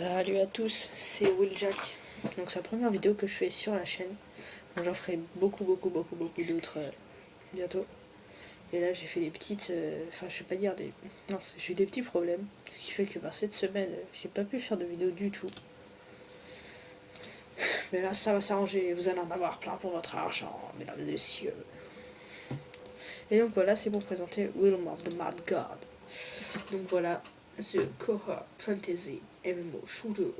Salut à tous, c'est Willjack. Donc c'est la première vidéo que je fais sur la chaîne. Donc j'en ferai beaucoup d'autres bientôt. Et là j'ai fait des petites, enfin je vais pas dire des, non j'ai eu des petits problèmes. Ce qui fait que cette semaine j'ai pas pu faire de vidéo du tout. Mais là ça va s'arranger, vous allez en avoir plein pour votre argent, mesdames et messieurs. Et donc voilà, c'est pour présenter Realm of the Mad God. Donc voilà, The Cohort Fantasy MMO Shooter.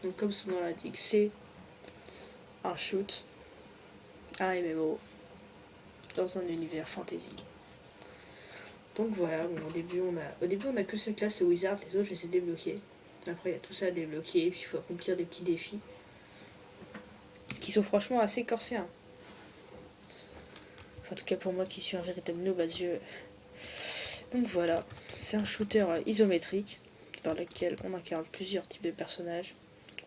Donc comme son nom l'indique, c'est un shoot, un MMO dans un univers fantasy. Donc voilà, bon, au début on a que cette classe, le wizard, les autres je les ai débloqués. Après il y a tout ça à débloquer, puis il faut accomplir des petits défis qui sont franchement assez corsés. Hein. Enfin, en tout cas pour moi qui suis un véritable noob à ce jeu. Donc voilà, c'est un shooter isométrique dans lequel on incarne plusieurs types de personnages.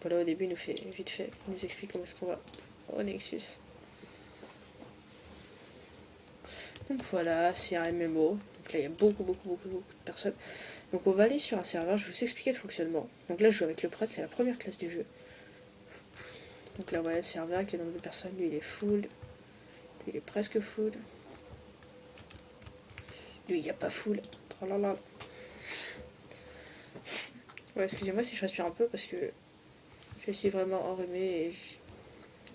Voilà, au début il nous fait vite fait, il nous explique comment est-ce qu'on va au Nexus. Donc voilà, c'est un MMO. Donc là il y a beaucoup de personnes. Donc on va aller sur un serveur, je vais vous expliquer le fonctionnement. Donc là je joue avec le prêtre, c'est la première classe du jeu. Donc là voilà, le serveur avec le nombre de personnes, lui il est full. Lui il est presque full. Lui il n'y a pas full. Oh là là. Ouais, excusez-moi si je respire un peu parce que je suis vraiment enrhumée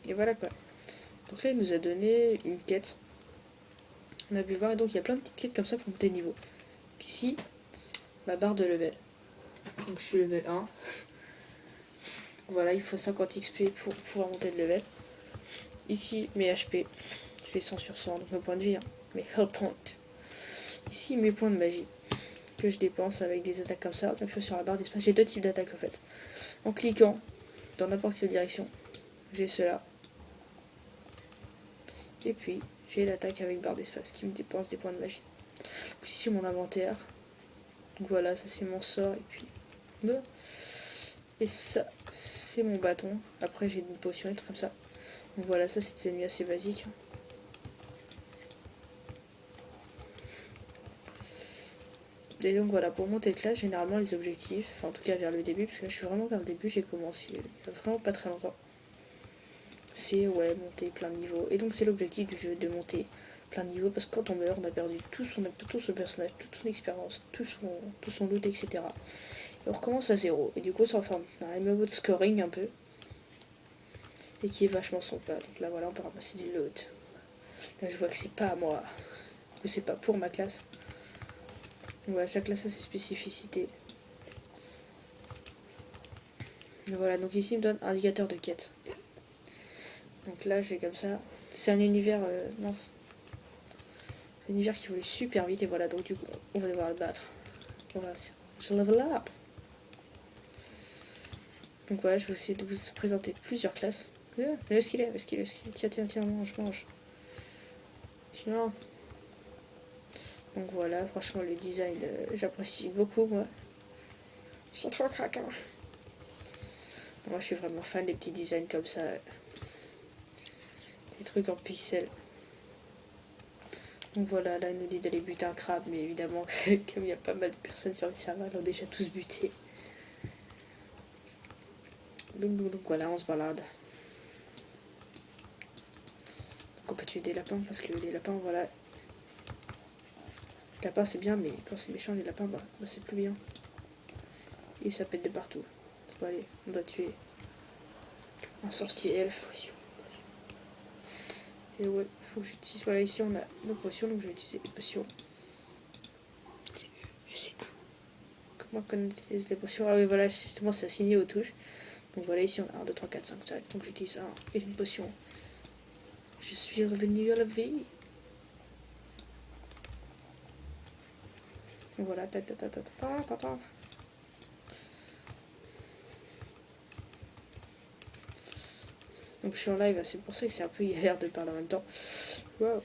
et voilà quoi. Donc là il nous a donné une quête. On a pu voir et donc il y a plein de petites quêtes comme ça pour monter de niveau. Ici, ma barre de level. Donc je suis level 1. Voilà, il faut 50 XP pour pouvoir monter de level. Ici, mes HP. Je fais 100 sur 100, donc mes points de vie, hein. Mes health points. Ici, mes points de magie que je dépense avec des attaques comme ça. Donc sur la barre d'espace, j'ai deux types d'attaques en fait. En cliquant dans n'importe quelle direction, j'ai cela. Et puis, j'ai l'attaque avec barre d'espace qui me dépense des points de magie. Donc ici, mon inventaire. Donc voilà, ça c'est mon sort. Et puis, voilà. Et ça, c'est mon bâton. Après, j'ai une potion, et trucs comme ça. Donc voilà, ça c'est des ennemis assez basiques. Et donc voilà, pour monter de classe, généralement les objectifs, enfin en tout cas vers le début, parce que là je suis vraiment vers le début, j'ai commencé il y a vraiment pas très longtemps. C'est ouais, monter plein de niveaux. Et donc c'est l'objectif du jeu, de monter plein de niveaux, parce que quand on meurt, on a perdu tout son personnage, toute son expérience, tout son loot, etc. Et on recommence à zéro. Et du coup ça va faire un MMO de scoring un peu. Et qui est vachement sympa. Donc là voilà, on peut ramasser du loot. Là je vois que c'est pas à moi, que c'est pas pour ma classe. Voilà, chaque classe a ses spécificités. Et voilà, donc ici il me donne un indicateur de quête. Donc là je vais comme ça. C'est un univers mince. Un univers qui volait super vite et voilà, donc du coup on va devoir le battre. Voilà, je level up. Donc voilà, je vais essayer de vous présenter plusieurs classes. Mais où est-ce qu'il est? Tiens, mange. Tiens. Donc voilà, franchement le design, j'apprécie beaucoup moi. C'est trop craquant. Moi je suis vraiment fan des petits designs comme ça. Des trucs en pixels. Donc voilà, là il nous dit d'aller buter un crabe, mais évidemment comme il y a pas mal de personnes sur le serveur, ils ont déjà tous buté. Donc voilà, on se balade. Donc on peut tuer des lapins parce que les lapins, voilà. Les lapins c'est bien, mais quand c'est méchant les lapins, bah c'est plus bien. Et ça pète de partout. Bon allez, on doit tuer un sorcier elfe. Et ouais, faut que j'utilise. Voilà, ici on a nos potions, donc je vais utiliser les potions. Comment qu'on utilise les potions? Ah oui, voilà, justement, c'est assigné aux touches. Donc voilà, ici on a 1, 2, 3, 4, 5, 5. Donc j'utilise un et une potion. Je suis revenu à la vie. Donc voilà, Donc je suis en live, c'est pour ça que c'est un peu galère de parler en même temps. Wow.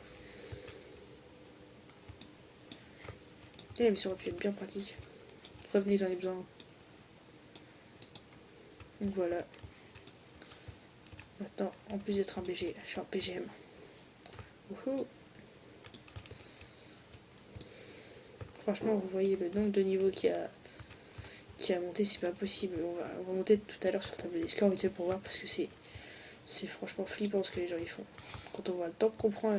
Mais ça aurait pu être bien pratique. Revenez, j'en ai besoin. Donc voilà. Maintenant, en plus d'être un BG, je suis un PGM. Wouhou. Franchement, vous voyez le nombre de niveaux qu'il qui a monté, c'est pas possible. On va monter tout à l'heure sur le tableau des scores vite fait pour voir parce que c'est franchement flippant ce que les gens y font. Quand on voit le temps qu'on prend,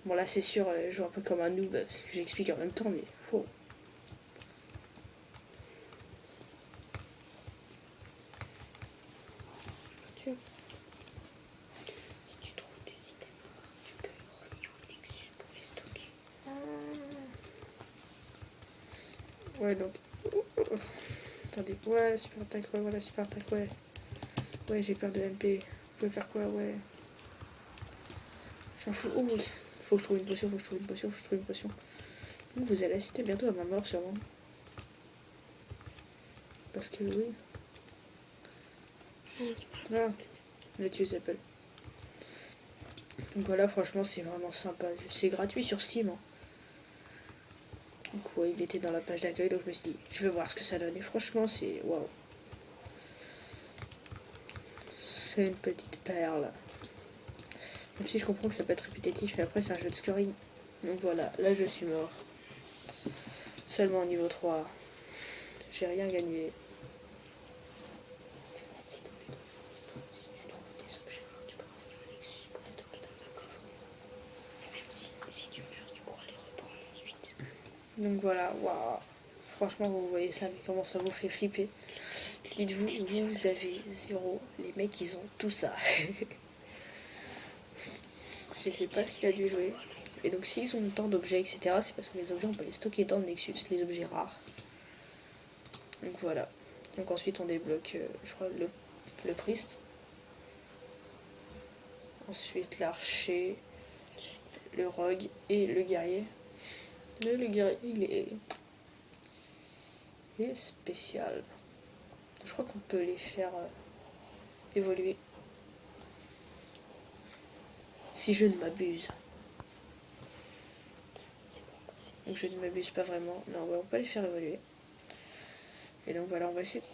bon là c'est sûr, je joue un peu comme un noob parce que j'explique en même temps, mais faut. Si tu trouves tes idées, tu peux revenir au Nexus pour les stocker. Ouais, donc. Attendez, ouais, super attaque, ouais, voilà, super attaque, ouais. Ouais, j'ai peur de MP. Vous pouvez faire quoi, ouais. J'en fous. Oh oui. Faut que je trouve une potion, faut que je trouve une potion, faut que je trouve une potion. Donc vous allez assister bientôt à ma mort, sûrement. Parce que oui. Ah, le Dieu s'appelle. Donc voilà, franchement, c'est vraiment sympa. C'est gratuit sur Steam. Hein. Donc ouais, il était dans la page d'accueil, donc je me suis dit, je veux voir ce que ça donne. Et franchement, c'est waouh. C'est une petite perle. Même si je comprends que ça peut être répétitif, mais après, c'est un jeu de scoring. Donc voilà, là je suis mort. Seulement au niveau 3. J'ai rien gagné. Si tu trouves des objets rares, tu peux revenir au Nexus pour les stocker dans un coffre. Et même si tu meurs, tu pourras les reprendre ensuite. Donc voilà, waouh. Franchement, vous voyez ça, mais comment ça vous fait flipper. Dites-vous, vous avez 0. Les mecs, ils ont tout ça. Je sais pas ce qu'il a dû jouer. Et donc, s'ils ont tant d'objets, etc., c'est parce que les objets, on peut les stocker dans le Nexus, les objets rares. Donc voilà. Donc ensuite, on débloque, je crois, le priest. Ensuite, l'archer, le rogue et le guerrier. Mais le guerrier, il est spécial. Je crois qu'on peut les faire évoluer. Si je ne m'abuse. Donc je ne m'abuse pas vraiment. Non, on va pas les faire évoluer. Et donc voilà, on va essayer.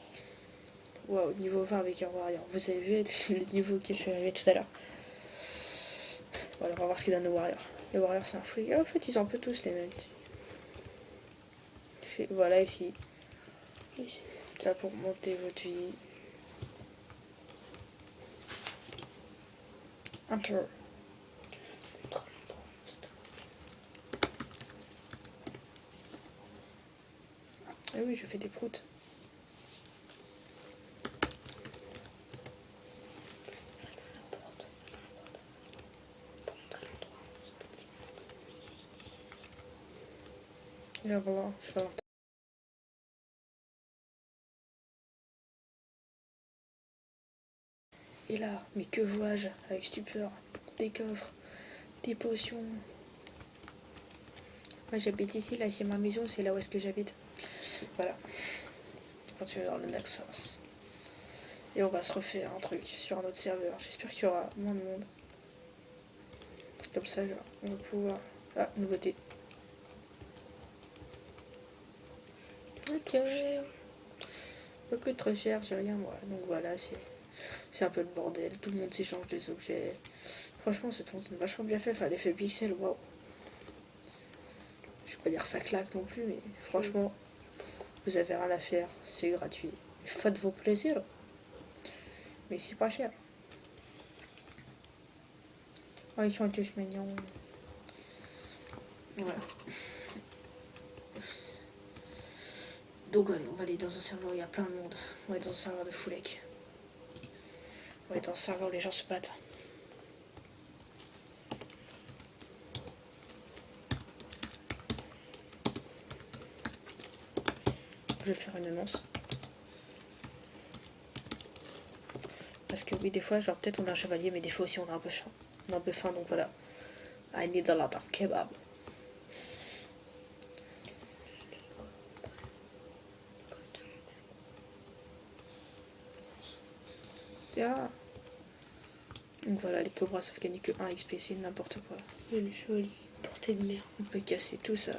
Waouh, niveau 20 avec un warrior. Vous avez vu le niveau auquel je suis arrivé tout à l'heure. Voilà, on va voir ce qu'il donne aux warriors. Les warriors, c'est un flic. Ah, en fait, ils ont un peu tous les mêmes. Voilà, ici. Là, pour monter votre vie. Enter. Ah oui, je fais des proutes. Et voilà, je vais avoir. Et là, mais que vois-je avec stupeur? Des coffres, des potions. Moi j'habite ici, là c'est ma maison, c'est là où est-ce que j'habite. Voilà. On continue dans le Nexus. Et on va se refaire un truc sur un autre serveur. J'espère qu'il y aura moins de monde. Comme ça, genre, on va pouvoir. Ah, nouveauté. Ok. Beaucoup trop cher, j'ai rien moi. Donc voilà, c'est un peu le bordel. Tout le monde s'échange des objets. Franchement, cette fontaine est vachement bien fait. Enfin, l'effet pixel, waouh. Je vais pas dire ça claque non plus, mais franchement, vous avez rien à faire. C'est gratuit. Faites vos plaisirs. Mais c'est pas cher. Oh, ils sont tous mignons. Voilà. Donc allez, on va aller dans un serveur où il y a plein de monde. On va aller dans un serveur de Foulek. On va aller dans un serveur où les gens se battent. Je vais faire une annonce. Parce que oui, des fois, genre peut-être on a un chevalier, mais des fois aussi on a un peu faim. On a un peu faim, donc voilà. I need a lot of kebab. Yeah. Donc voilà, les cobras savent gagner que 1 XP, c'est n'importe quoi. Elle est jolie, portée de mer. On peut casser tout ça.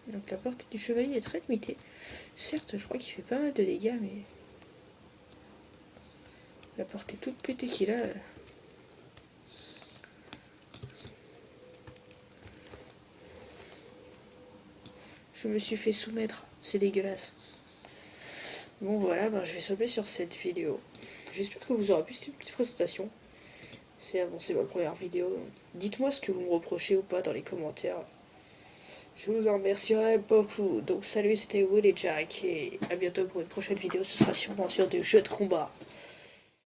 Donc la portée du chevalier est très limitée. Certes, je crois qu'il fait pas mal de dégâts, mais la portée toute pétée qu'il a. Je me suis fait soumettre. C'est dégueulasse. Bon voilà, je vais stopper sur cette vidéo. J'espère que vous aurez pu, c'était une petite présentation. C'est ma première vidéo. Dites-moi ce que vous me reprochez ou pas dans les commentaires. Je vous en remercierai beaucoup. Donc salut, c'était Will et Jack et à bientôt pour une prochaine vidéo. Ce sera sûrement sur des jeux de combat.